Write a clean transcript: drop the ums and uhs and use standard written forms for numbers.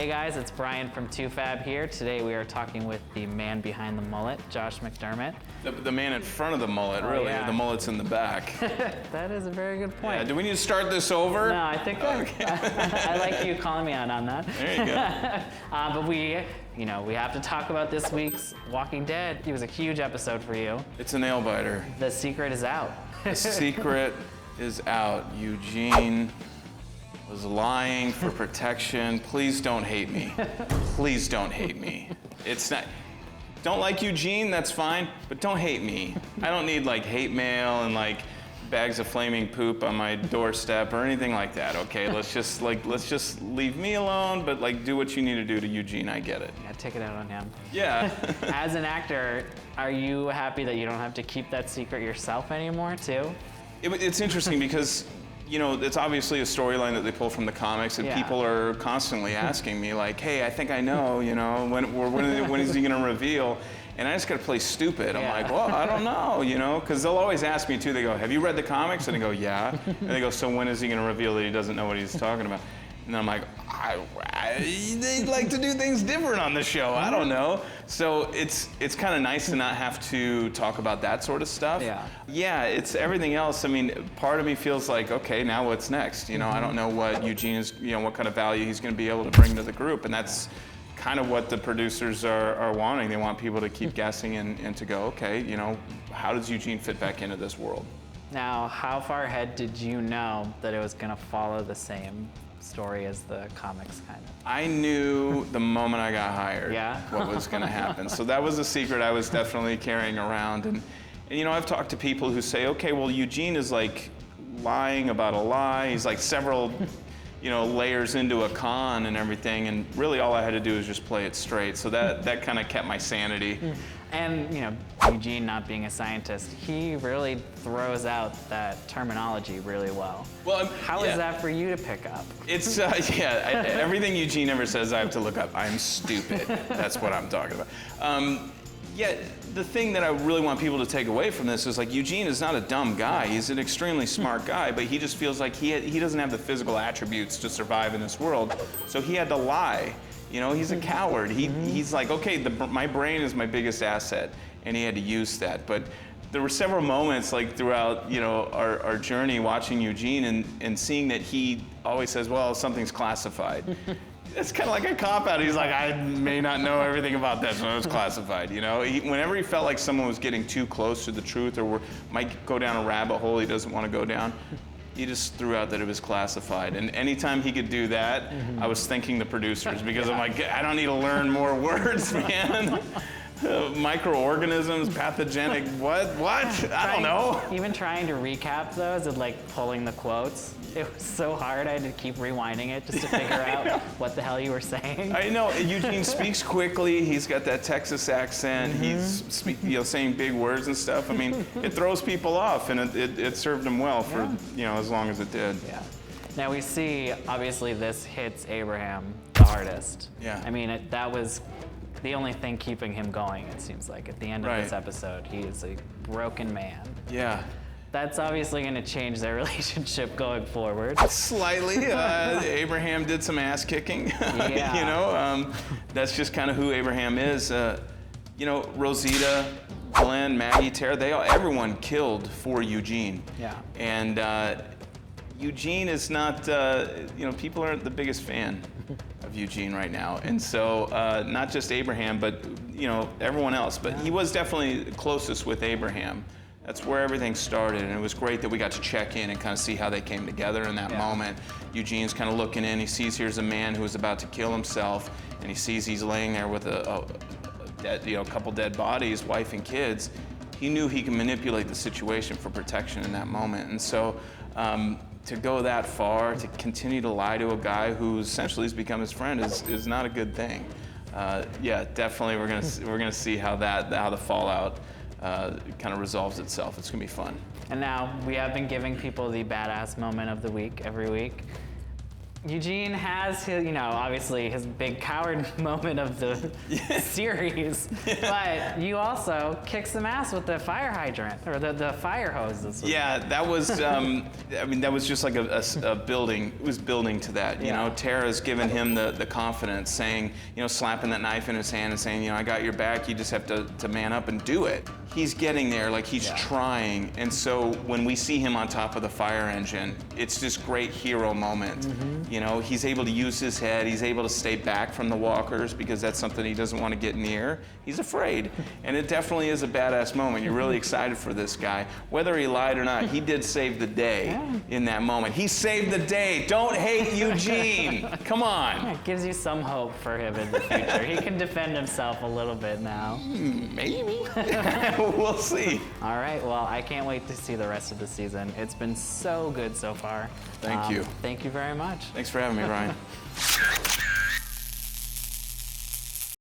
Hey guys, it's Brian from 2Fab here. Today we are talking with the man behind the mullet, Josh McDermott. The man in front of the mullet, really. Yeah. The mullet's in the back. That is a very good point. Yeah, do we need to start this over? No, I think I like you calling me out on that. There you go. But we have to talk about this week's Walking Dead. It was a huge episode for you. It's a nail biter. The secret is out. The secret is out. Eugene was lying for protection. Please don't hate me. Please don't hate me. It's not. Don't like Eugene, that's fine, but don't hate me. I don't need like hate mail and like bags of flaming poop on my doorstep or anything like that. Okay, let's just leave me alone, but like do what you need to do to Eugene. I get it. Yeah, take it out on him. Yeah. As an actor, are you happy that you don't have to keep that secret yourself anymore too? It's interesting because, it's obviously a storyline that they pull from the comics, and people are constantly asking me, like, hey, I think I know, when is he going to reveal? And I just got to play stupid. I'm like, well, I don't know, because they'll always ask me, too. They go, have you read the comics? And I go, yeah. And they go, so when is he going to reveal that he doesn't know what he's talking about? And I'm like, they like to do things different on the show. I don't know. So it's kind of nice to not have to talk about that sort of stuff. Yeah, it's everything else. I mean, part of me feels like, okay, now what's next? I don't know what Eugene is, what kind of value he's going to be able to bring to the group. And that's kind of what the producers are wanting. They want people to keep guessing and to go, okay, how does Eugene fit back into this world? Now, how far ahead did you know that it was going to follow the same story as the comics, kind of? I knew the moment I got hired what was going to happen. So that was a secret I was definitely carrying around. And I've talked to people who say, okay, well, Eugene is like lying about a lie. He's like several, layers into a con and everything. And really all I had to do was just play it straight. So that kind of kept my sanity. And, Eugene not being a scientist, he really throws out that terminology really well. Well, how is that for you to pick up? It's, everything Eugene ever says I have to look up. I'm stupid. That's what I'm talking about. The thing that I really want people to take away from this is like Eugene is not a dumb guy. He's an extremely smart guy, but he just feels like he doesn't have the physical attributes to survive in this world, so he had to lie. He's a coward. He's like, okay, my brain is my biggest asset, and he had to use that. But there were several moments like throughout, our journey watching Eugene and seeing that he always says, well, something's classified. It's kind of like a cop-out. He's like, I may not know everything about that, so it's classified, Whenever he felt like someone was getting too close to the truth or might go down a rabbit hole he doesn't want to go down, he just threw out that it was classified. And anytime he could do that, I was thanking the producers because I'm like, I don't need to learn more words, man. Microorganisms, pathogenic, what? I don't know. Even trying to recap those and like pulling the quotes, it was so hard. I had to keep rewinding it just to figure out what the hell you were saying. I know, Eugene speaks quickly. He's got that Texas accent. He's saying big words and stuff. I mean, it throws people off, and it served him well for as long as it did. Yeah. Now we see, obviously, this hits Abraham the hardest. Yeah. I mean, that was the only thing keeping him going, it seems like. At the end of this episode, he is a broken man. Yeah. That's obviously going to change their relationship going forward. Slightly. Abraham did some ass kicking. That's just kind of who Abraham is. Rosita, Glenn, Maggie, Tara, everyone killed for Eugene. Yeah. And Eugene is not, people aren't the biggest fan of Eugene right now. And so not just Abraham, but, everyone else. But he was definitely closest with Abraham. That's where everything started, and it was great that we got to check in and kind of see how they came together in that moment. Eugene's kind of looking in, he sees here's a man who's about to kill himself, and he sees he's laying there with a couple dead bodies, wife and kids. He knew he could manipulate the situation for protection in that moment, and so to go that far, to continue to lie to a guy who essentially has become his friend is not a good thing. Definitely we're gonna see how the fallout kind of resolves itself. It's gonna be fun. And now we have been giving people the badass moment of the week every week. Eugene has his, obviously his big coward moment of the series, but you also kick some ass with the fire hydrant, or the fire hose this week. Yeah, that was, that was just like a building, it was building to that, you know. Tara's given him the confidence, saying, slapping that knife in his hand and saying, I got your back, you just have to man up and do it. He's getting there, like he's trying, and so when we see him on top of the fire engine, it's this great hero moment. He's able to use his head, he's able to stay back from the walkers because that's something he doesn't want to get near. He's afraid, and it definitely is a badass moment. You're really excited for this guy. Whether he lied or not, he did save the day in that moment. He saved the day. Don't hate Eugene. Come on. It gives you some hope for him in the future. He can defend himself a little bit now. Maybe. We'll see. All right, well, I can't wait to see the rest of the season. It's been so good so far. Thank you. Thank you very much. Thanks for having me, Ryan.